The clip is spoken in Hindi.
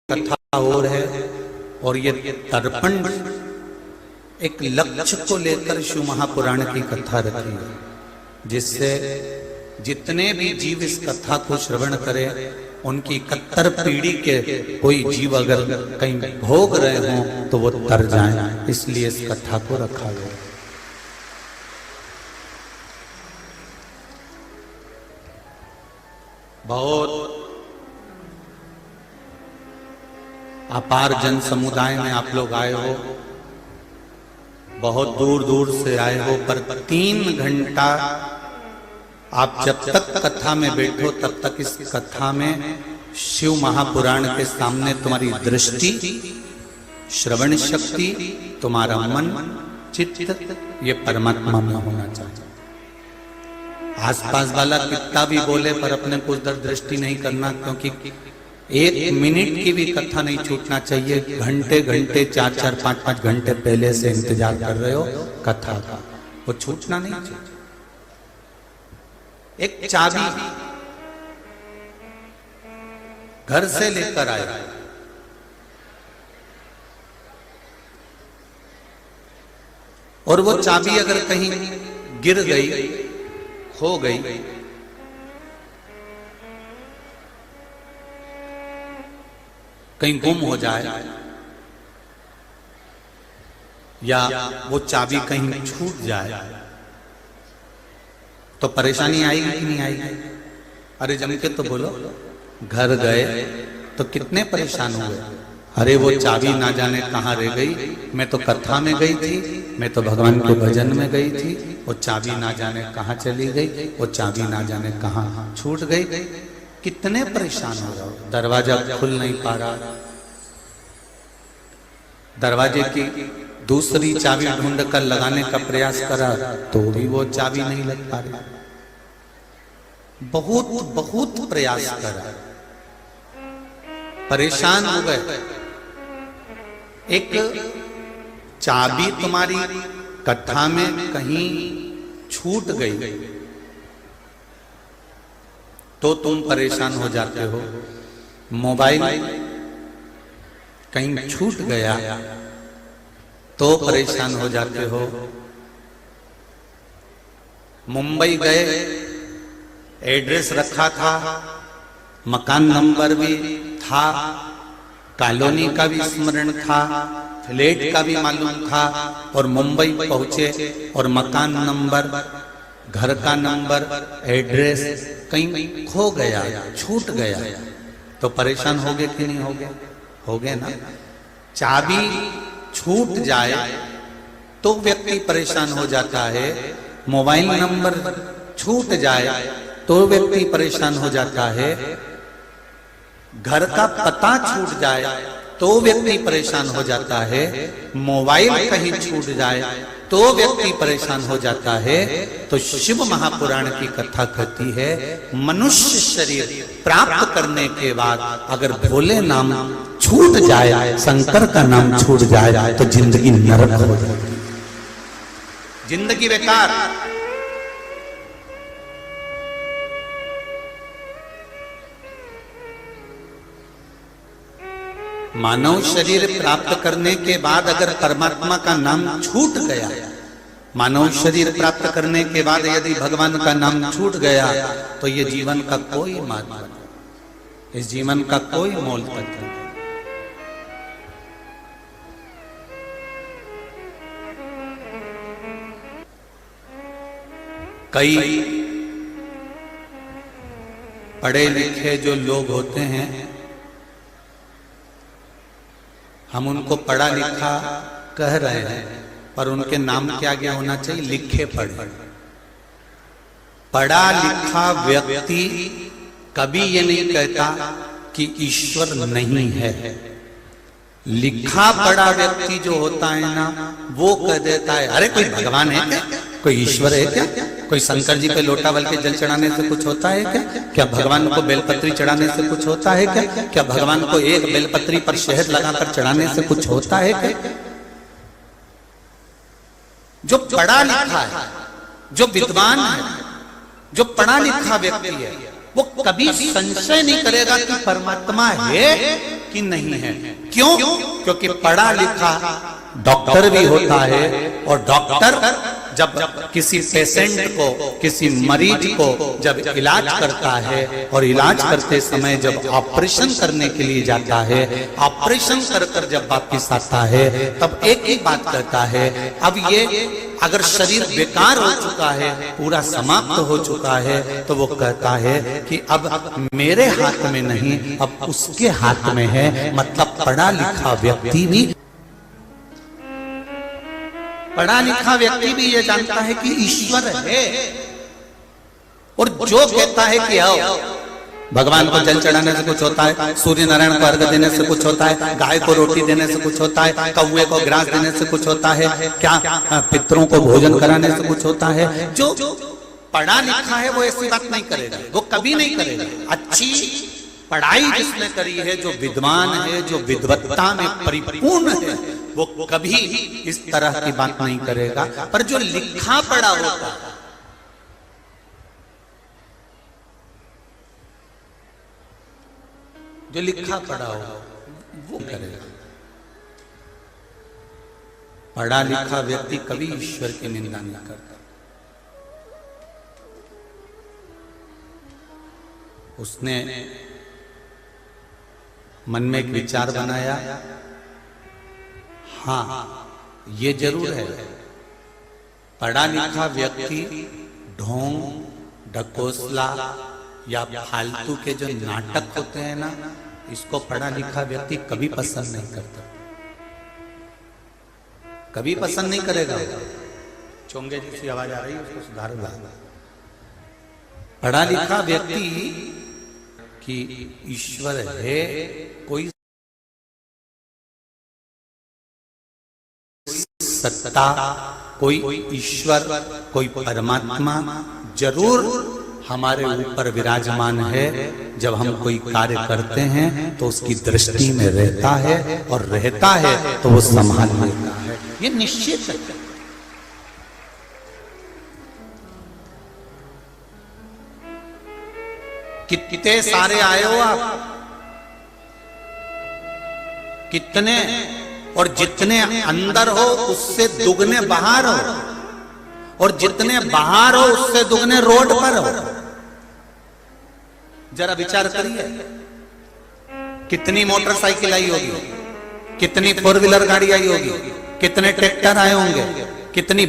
कथा और है और ये तर्पण एक लक्ष्य को लेकर शिव महापुराण की कथा रखी है, जिससे जितने भी जीव इस कथा को श्रवण करें, उनकी 71 पीढ़ी के कोई जीव अगर कहीं भोग रहे हों तो वो तर जाएं, इसलिए इस कथा को रखा गया। बहुत अपार जन समुदाय में आप लोग आए हो, बहुत दूर दूर से आए हो, पर 3 घंटा आप जब तक कथा में बैठो तब तक इस कथा में शिव महापुराण के सामने तुम्हारी दृष्टि, श्रवण शक्ति, तुम्हारा मन, चित्त ये परमात्मा में होना चाहिए। आसपास वाला कितना भी बोले पर अपने को उधर दृष्टि नहीं करना, क्योंकि 1 मिनट की भी कथा नहीं छूटना चाहिए। घंटे घंटे 4-4, 5-5 घंटे पहले से इंतजार कर रहे हो कथा का, वो छूटना नहीं चाहिए। एक चाबी घर से लेकर आए, और वो चाबी अगर कहीं गिर गई, खो गई, कहीं गुम हो जाए, या वो चाबी कहीं छूट जाए, तो परेशानी आएगी कि नहीं आएगी? अरे जम के तो बोलो। घर गए तो कितने परेशान हुए, अरे वो चाबी ना जाने कहाँ रह गई, मैं तो कथा में गई थी, मैं तो भगवान के भजन में गई थी, वो चाबी ना जाने कहाँ चली गई, वो चाबी ना जाने कहाँ छूट गई। कितने परेशान हो रहे हो, दरवाजा खुल नहीं पा रहा, दरवाजे की दूसरी चाबी ढूंढ कर लगाने का प्रयास करा तो भी वो चाबी नहीं लग पा रही, बहुत बहुत प्रयास करा, परेशान हो गए। एक चाबी तुम्हारी कथा में कहीं छूट गई तो तुम परेशान हो जाते हो, मोबाइल कहीं छूट गया तो परेशान हो जाते हो। मुंबई गए, एड्रेस रखा था, मकान नंबर भी था, कॉलोनी का भी स्मरण था, फ्लैट का भी मालूम था, और मुंबई पहुंचे और मकान नंबर, घर का नंबर, एड्रेस कहीं खो गया, छूट गया, तो परेशान हो गए कि नहीं हो गए? हो गए ना। चाबी छूट जाए तो व्यक्ति परेशान हो जाता है, मोबाइल नंबर छूट जाए तो व्यक्ति परेशान हो जाता है, घर का पता छूट जाए तो व्यक्ति परेशान हो जाता है, मोबाइल कहीं छूट जाए तो व्यक्ति परेशान हो जाता है। तो शिव महापुराण की कथा कहती है, मनुष्य शरीर प्राप्त करने के बाद अगर भोले नाम छूट जाए, शंकर का नाम छूट जाए, तो जिंदगी नरक हो जाती, जिंदगी बेकार। मानव शरीर प्राप्त करने के बाद अगर परमात्मा का नाम छूट गया, मानव शरीर प्राप्त करने के बाद यदि भगवान का नाम छूट गया, तो ये जीवन का कोई महत्व नहीं, इस जीवन का कोई मोल तत्व नहीं। कई पढ़े लिखे जो लोग होते हैं, हम उनको पढ़ा लिखा कह रहे हैं, पर उनके नाम क्या क्या होना चाहिए? लिखे पढ़े। पढ़ा लिखा व्यक्ति कभी ये नहीं कहता कि ईश्वर नहीं है। लिखा पढ़ा व्यक्ति जो होता है ना, वो कह देता है, अरे कोई भगवान है क्या, कोई ईश्वर है क्या, कोई शंकर जी पे लोटा बल के जल चढ़ाने से कुछ होता है क्या, क्या भगवान को बेलपत्री चढ़ाने से कुछ होता है क्या, क्या भगवान को एक बेलपत्री पर शहद लगाकर चढ़ाने से कुछ होता है क्या? जो पढ़ा लिखा है, जो विद्वान है, जो पढ़ा लिखा व्यक्ति है, वो कभी संशय नहीं करेगा कि परमात्मा है कि नहीं है। क्यों? क्योंकि पढ़ा लिखा डॉक्टर भी होता है, और डॉक्टर जब किसी पेशेंट को, किसी मरीज को जब इलाज करता है, और इलाज करते समय जब ऑपरेशन करने के लिए जाता है, ऑपरेशन कर जब वापिस आता है, तब एक ही बात कहता है, अब ये अगर शरीर बेकार हो चुका है, पूरा समाप्त हो चुका है, तो वो कहता है कि अब मेरे हाथ में नहीं, अब उसके हाथ में है। मतलब पढ़ा लिखा व्यक्ति भी, पढ़ा लिखा व्यक्ति भी ये जानता है कि ईश्वर है, और जो कहता है कि आओ, भगवान को जल चढ़ाने से कुछ होता है, सूर्य नारायण को अर्घ देने से कुछ होता है, गाय को रोटी देने से कुछ होता है, कौवे को ग्रास देने से कुछ होता है, क्या पितरों को भोजन कराने से कुछ होता है। जो पढ़ा लिखा है वो ऐसी बात नहीं करेगा, वो कभी नहीं करेगा। अच्छी पढ़ाई जिसने करी है, जो विद्वान है, जो विद्वत्ता में परिपूर्ण है, वो कभी इस तरह की बात नहीं करेगा। पर जो लिखा पढ़ा होता, जो लिखा पढ़ा होगा वो करेगा। पढ़ा लिखा व्यक्ति कभी ईश्वर की निंदा नहीं करता। उसने मन में एक विचार बनाया, हाँ ये जरूर है, पढ़ा लिखा व्यक्ति ढोंग, ढकोसला या फालतू के जो नाटक होते हैं ना, इसको पढ़ा लिखा व्यक्ति कभी पसंद नहीं करता, कभी पसंद नहीं करेगा। चोंगे जैसी आवाज आ रही है, उसको सुधार ला। पढ़ा लिखा व्यक्ति कि ईश्वर है, कोई सत्ता, कोई ईश्वर, कोई परमात्मा जरूर हमारे ऊपर विराजमान है। जब हम कोई कार्य करते हैं तो उसकी दृष्टि में रहता है, और रहता है तो वो संभाल लेता है, ये निश्चित है। कितने सारे आए हो आप, कितने, और जितने अंदर हो उससे दुगने बाहर हो, और जितने बाहर हो उससे दुगने रोड पर हो। जरा विचार करिए, कितनी मोटरसाइकिल आई होगी, कितनी फोर व्हीलर गाड़ी आई होगी, कितने ट्रैक्टर आए होंगे, कितनी